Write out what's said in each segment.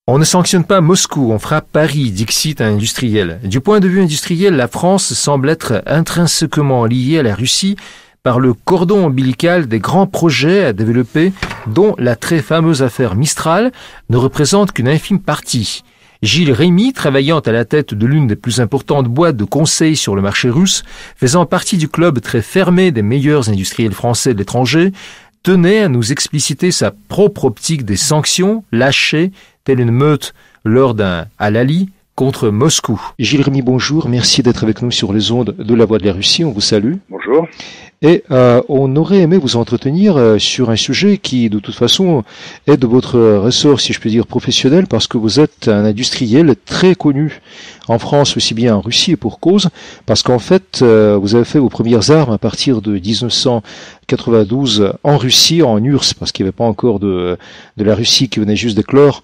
On ne sanctionne pas Moscou, on frappe Paris, dixit un industriel. Du point de vue industriel, la France semble être intrinsèquement liée à la Russie par le cordon ombilical des grands projets à développer, dont la très fameuse affaire Mistral ne représente qu'une infime partie. Gilles Rémy, travaillant à la tête de l'une des plus importantes boîtes de conseil sur le marché russe, faisant partie du club très fermé des meilleurs industriels français de l'étranger, tenait à nous expliciter sa propre optique des sanctions lâchées, telle une meute lors d'un halali contre Moscou. Gilles Rémy, bonjour, merci d'être avec nous sur les ondes de la Voix de la Russie, on vous salue. Bonjour. Et on aurait aimé vous entretenir sur un sujet qui, de toute façon, est de votre ressort, si je puis dire, professionnel, parce que vous êtes un industriel très connu en France, aussi bien en Russie, et pour cause, parce qu'en fait, vous avez fait vos premières armes à partir de 1992 en Russie, en URSS, parce qu'il n'y avait pas encore de la Russie qui venait juste d'éclore,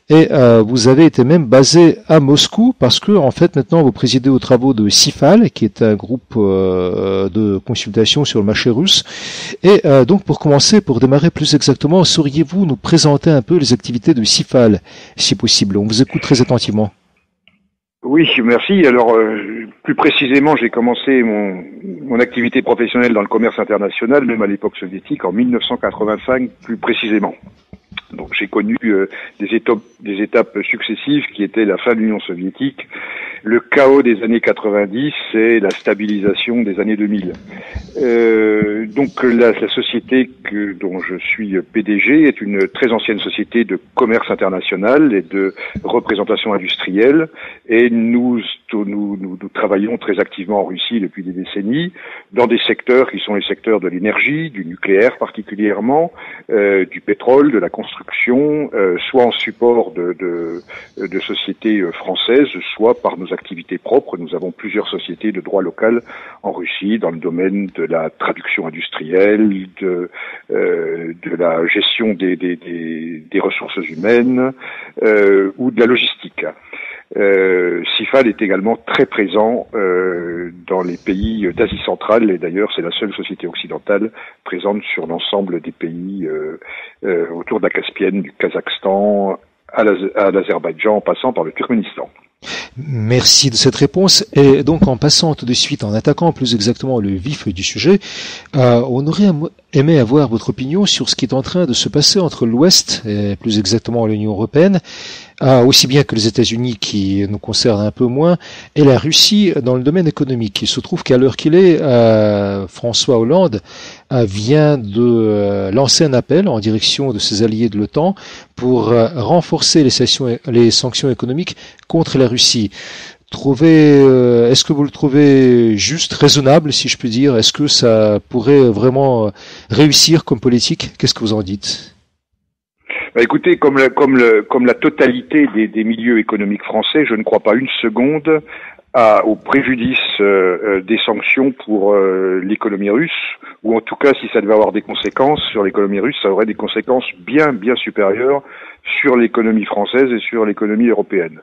et vous avez été même basé à Moscou, parce que, en fait, maintenant, vous présidez aux travaux de CIFAL, qui est un groupe de consultation sur le marché russe. Et donc, pour commencer, pour démarrer plus exactement, sauriez-vous nous présenter un peu les activités de CIFAL, si possible? On vous écoute très attentivement. Oui, merci. Alors, plus précisément, j'ai commencé mon activité professionnelle dans le commerce international, même à l'époque soviétique, en 1985, plus précisément. Donc, j'ai connu des étapes successives qui étaient la fin de l'Union soviétique, le chaos des années 90 et la stabilisation des années 2000. Donc la société dont je suis PDG est une très ancienne société de commerce international et de représentation industrielle, et nous travaillons très activement en Russie depuis des décennies dans des secteurs qui sont les secteurs de l'énergie, du nucléaire particulièrement, du pétrole, de la construction, soit en support de sociétés françaises, soit par nos activités propres. Nous avons plusieurs sociétés de droit local en Russie dans le domaine de la traduction industrielle, de la gestion des ressources humaines ou de la logistique. CIFAL est également très présent dans les pays d'Asie centrale, et d'ailleurs c'est la seule société occidentale présente sur l'ensemble des pays autour de la Caspienne, du Kazakhstan à l'Azerbaïdjan, en passant par le Turkménistan. Merci de cette réponse. Et donc, en passant tout de suite, en attaquant plus exactement le vif du sujet, on aurait aimé avoir votre opinion sur ce qui est en train de se passer entre l'Ouest, et plus exactement l'Union européenne, aussi bien que les États-Unis qui nous concernent un peu moins, et la Russie dans le domaine économique. Il se trouve qu'à l'heure qu'il est, François Hollande vient de lancer un appel en direction de ses alliés de l'OTAN pour renforcer les sanctions économiques contre la Russie. Est-ce que vous le trouvez juste, raisonnable, si je puis dire? Est-ce que ça pourrait vraiment réussir comme politique? Qu'est-ce que vous en dites? Écoutez, comme la totalité des milieux économiques français, je ne crois pas une seconde au préjudice des sanctions pour l'économie russe, ou en tout cas, si ça devait avoir des conséquences sur l'économie russe, ça aurait des conséquences bien supérieures sur l'économie française et sur l'économie européenne.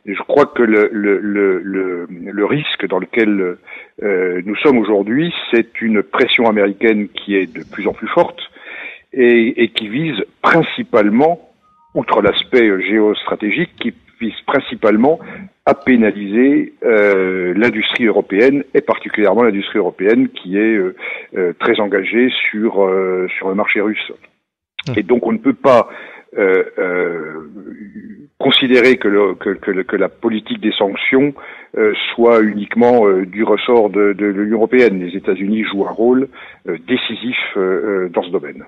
Et je crois que le risque dans lequel nous sommes aujourd'hui, c'est une pression américaine qui est de plus en plus forte et qui vise principalement, outre l'aspect géostratégique, qui vise principalement à pénaliser l'industrie européenne, et particulièrement l'industrie européenne qui est très engagée sur le marché russe. Et donc on ne peut pas considérer que la politique des sanctions soit uniquement du ressort de l'Union européenne. Les États-Unis jouent un rôle décisif dans ce domaine.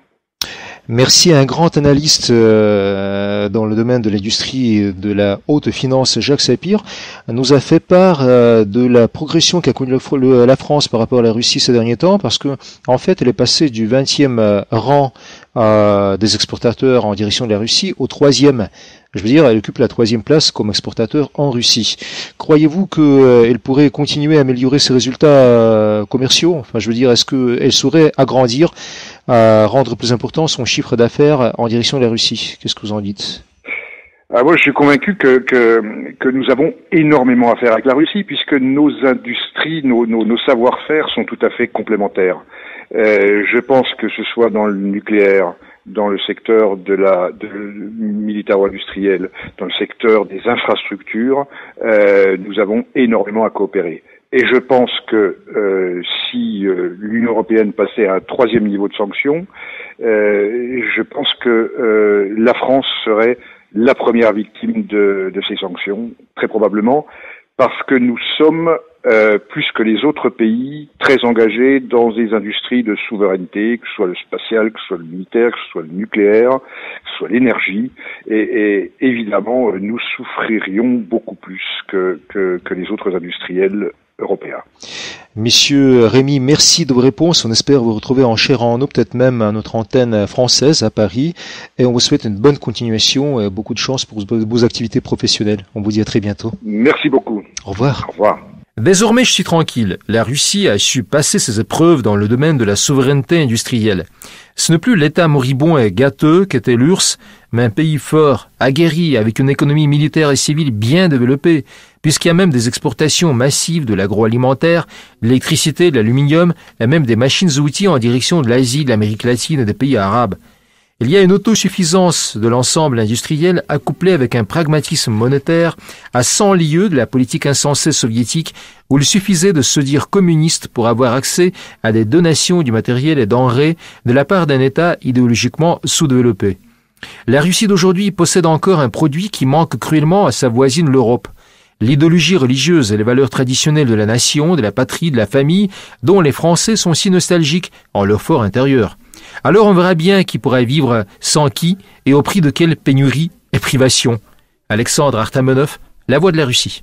Merci à un grand analyste dans le domaine de l'industrie et de la haute finance, Jacques Sapir, nous a fait part de la progression qu'a connue la France par rapport à la Russie ces derniers temps, parce que en fait, elle est passée du 20e rang des exportateurs en direction de la Russie au 3e. Je veux dire, elle occupe la 3e place comme exportateur en Russie. Croyez-vous qu'elle pourrait continuer à améliorer ses résultats commerciaux? Enfin, je veux dire, est-ce qu'elle saurait agrandir, rendre plus important son chiffre d'affaires en direction de la Russie? Qu'est-ce que vous en dites? Moi, je suis convaincu que nous avons énormément à faire avec la Russie, puisque nos industries, nos savoir-faire sont tout à fait complémentaires. Je pense que ce soit dans le nucléaire, dans le secteur militaro-industriel, dans le secteur des infrastructures, nous avons énormément à coopérer. Et je pense que si l'Union européenne passait à un 3e niveau de sanctions, je pense que la France serait la première victime de ces sanctions, très probablement, parce que nous sommes, plus que les autres pays, très engagés dans des industries de souveraineté, que ce soit le spatial, que ce soit le militaire, que ce soit le nucléaire, que ce soit l'énergie, et évidemment, nous souffririons beaucoup plus que les autres industriels européens. Monsieur Rémy, merci de vos réponses. On espère vous retrouver en chair et en eau, peut-être même à notre antenne française à Paris. Et on vous souhaite une bonne continuation et beaucoup de chance pour vos activités professionnelles. On vous dit à très bientôt. Merci beaucoup. Au revoir. Au revoir. Désormais, je suis tranquille. La Russie a su passer ses épreuves dans le domaine de la souveraineté industrielle. Ce n'est plus l'État moribond et gâteux qu'était l'URSS, mais un pays fort, aguerri, avec une économie militaire et civile bien développée, puisqu'il y a même des exportations massives de l'agroalimentaire, de l'électricité, de l'aluminium, et même des machines-outils en direction de l'Asie, de l'Amérique latine et des pays arabes. Il y a une autosuffisance de l'ensemble industriel accouplée avec un pragmatisme monétaire à 100 lieues de la politique insensée soviétique où il suffisait de se dire communiste pour avoir accès à des donations du matériel et denrées de la part d'un État idéologiquement sous-développé. La Russie d'aujourd'hui possède encore un produit qui manque cruellement à sa voisine l'Europe. L'idéologie religieuse et les valeurs traditionnelles de la nation, de la patrie, de la famille, dont les Français sont si nostalgiques en leur fort intérieur. Alors on verra bien qui pourrait vivre sans qui et au prix de quelle pénurie et privation. Alexandre Artamenov, La Voix de la Russie.